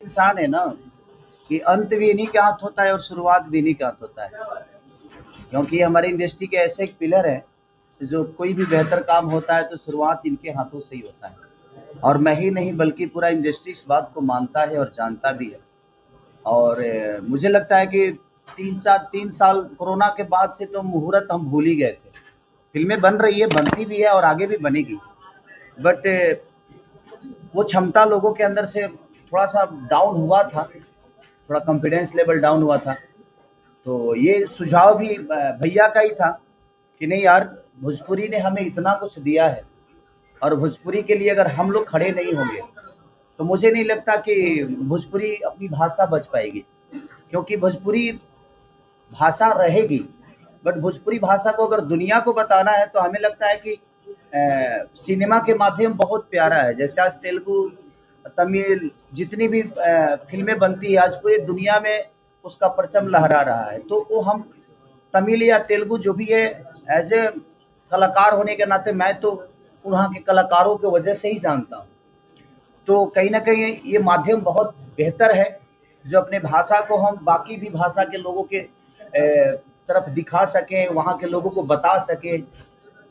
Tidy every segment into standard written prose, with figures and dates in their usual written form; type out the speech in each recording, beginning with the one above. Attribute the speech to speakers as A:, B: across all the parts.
A: इंसान है ना कि अंत भी इन्हीं के हाथ होता है और शुरुआत भी इन्हीं के हाथ होता है। क्योंकि हमारी इंडस्ट्री के ऐसे एक पिलर है, जो कोई भी बेहतर काम होता है तो शुरुआत इनके हाथों से ही होता है। और मैं ही नहीं बल्कि पूरा इंडस्ट्री इस बात को मानता है और जानता भी है। और मुझे लगता है कि 3 साल कोरोना के बाद से तो मुहूर्त हम भूल ही गए थे। फ़िल्में बन रही है, बनती भी है और आगे भी बनेगी। बट वो क्षमता लोगों के अंदर से थोड़ा-सा डाउन हुआ था, थोड़ा कॉन्फिडेंस लेवल डाउन हुआ था। तो ये सुझाव भी भैया का ही था कि नहीं यार, भोजपुरी ने हमें इतना कुछ दिया है और भोजपुरी के लिए अगर हम लोग खड़े नहीं होंगे, तो मुझे नहीं लगता कि भोजपुरी अपनी भाषा बच पाएगी। क्योंकि भोजपुरी भाषा रहेगी, बट भोजपुरी भाषा को अगर दुनिया को बताना है तो हमें लगता है कि सिनेमा के माध्यम बहुत प्यारा है। जैसे आज तेलुगु, तमिल जितनी भी फ़िल्में बनती है, आज पूरी दुनिया में उसका परचम लहरा रहा है। तो वो हम तमिल या तेलुगु जो भी है, एज़ ए कलाकार होने के नाते मैं तो वहाँ के कलाकारों की वजह से ही जानता हूँ। तो कहीं न कहीं ये माध्यम बहुत बेहतर है, जो अपने भाषा को हम बाकी भी भाषा के लोगों के तरफ दिखा सकें, वहाँ के लोगों को बता सकें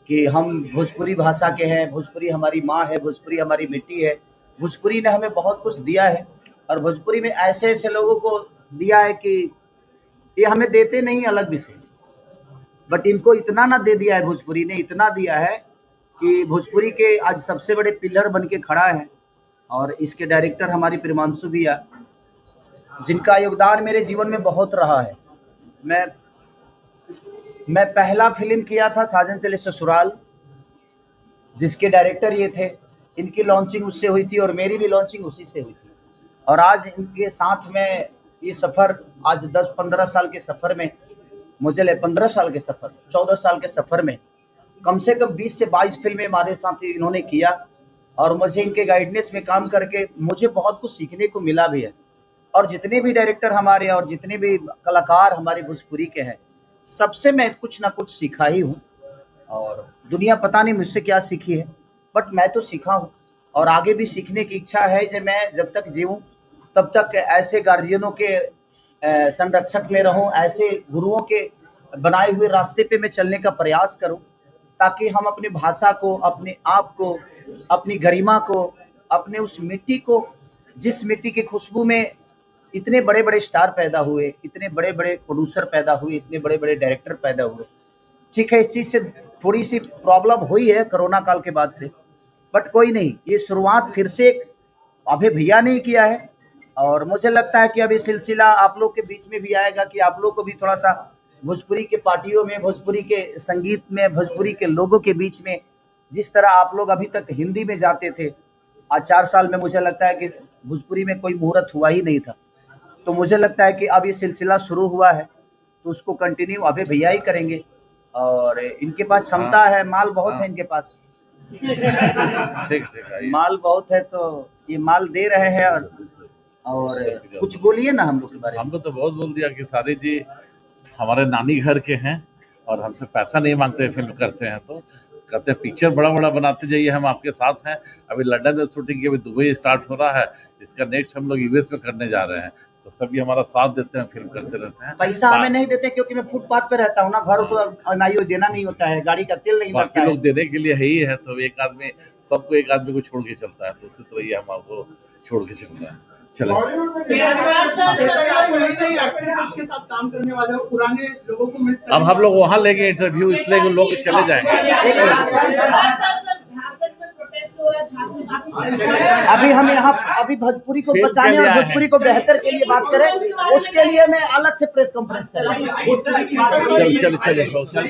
A: कि हम भोजपुरी भाषा के हैं, भोजपुरी हमारी माँ है, भोजपुरी हमारी मिट्टी है। भोजपुरी ने हमें बहुत कुछ दिया है और भोजपुरी में ऐसे-ऐसे लोगों को दिया है कि ये हमें देते नहीं, अलग विषय, बट इनको इतना ना दे दिया है, भोजपुरी ने इतना दिया है कि भोजपुरी के आज सबसे बड़े पिलर बन के खड़ा है। और इसके डायरेक्टर हमारी प्रियमांशु भैया, जिनका योगदान मेरे जीवन में बहुत रहा है। मैं मैं पहला फ़िल्म किया था साजन चले ससुराल, जिसके डायरेक्टर ये थे। इनकी लॉन्चिंग उससे हुई थी और मेरी भी लॉन्चिंग उसी से हुई थी। और आज इनके साथ में ये सफ़र, आज 10-15 साल के सफ़र में, मुझे लगे 15 साल के सफ़र, 14 साल के सफ़र में कम से कम 20 से 22 फ़िल्में हमारे साथ इन्होंने किया। और मुझे इनके गाइडेंस में काम करके मुझे बहुत कुछ सीखने को मिला भी है। और जितने भी डायरेक्टर हमारे और जितने भी कलाकार हमारे भोजपुरी के हैं, सबसे मैं कुछ ना कुछ सीखा ही हूँ। और दुनिया पता नहीं मुझसे क्या सीखी है, बट मैं तो सीखा हूँ और आगे भी सीखने की इच्छा है। कि मैं जब तक जीऊँ तब तक ऐसे गार्जियनों के संरक्षक में रहूँ, ऐसे गुरुओं के बनाए हुए रास्ते पे मैं चलने का प्रयास करूँ, ताकि हम अपनी भाषा को, अपने आप को, अपनी गरिमा को, अपने उस मिट्टी को, जिस मिट्टी की खुशबू में इतने बड़े-बड़े स्टार पैदा हुए, इतने बड़े-बड़े प्रोड्यूसर पैदा हुए, इतने बड़े-बड़े डायरेक्टर पैदा हुए। ठीक है, इस चीज़ से थोड़ी-सी प्रॉब्लम हुई है कोरोना काल के बाद से, बट कोई नहीं, ये शुरुआत फिर से अभय भैया ने ही किया है। और मुझे लगता है कि अब ये सिलसिला आप लोग के बीच में भी आएगा कि आप लोग को भी थोड़ा-सा भोजपुरी के पार्टियों में, भोजपुरी के संगीत में, भोजपुरी के लोगों के बीच में, जिस तरह आप लोग अभी तक हिंदी में जाते थे, आज 4 साल में मुझे लगता है कि भोजपुरी में कोई मुहूर्त हुआ ही नहीं था। तो मुझे लगता है कि अब ये सिलसिला शुरू हुआ है, तो उसको कंटिन्यू अभय भैया ही करेंगे। और इनके पास क्षमता है, माल बहुत है इनके पास।
B: ठीक ठीक
A: माल बहुत है, तो ये माल दे रहे हैं। और कुछ बोलिए ना हम लोग के बारे में।
B: हमको तो बहुत बोल दिया कि सारी जी हमारे नानी घर के हैं और हमसे पैसा नहीं मांगते, फिल्म करते हैं तो कहते हैं पिक्चर बड़ा बड़ा बनाते जाइए, हम आपके साथ हैं। अभी लंदन में शूटिंग की, अभी दुबई स्टार्ट हो रहा है, इसका नेक्स्ट हम लोग यूएस में करने जा रहे हैं। तो सभी हमारा साथ देते हैं, फिल्म करते रहते हैं।
A: पैसा हमें नहीं देते क्योंकि मैं फुटपाथ पे रहता हूँ ना, घर को नाइयो देना नहीं होता है, गाड़ी का तेल नहीं लगता
B: बाकी
A: है।
B: लोग देने के लिए है ही है, तो एक आदमी सबको, एक आदमी को छोड़ के चलता है, तो उसी तरह ये हम आपको छोड़ के चल रहे हैं। चलो, अब हम लोग वहाँ लेंगे इंटरव्यू, इसलिए वो लोग चले जाएंगे।
A: अभी हम यहाँ अभी भोजपुरी को बचाने और भोजपुरी को बेहतर के लिए बात करें, उसके लिए मैं अलग से प्रेस कॉन्फ्रेंस करूँगा।
B: चल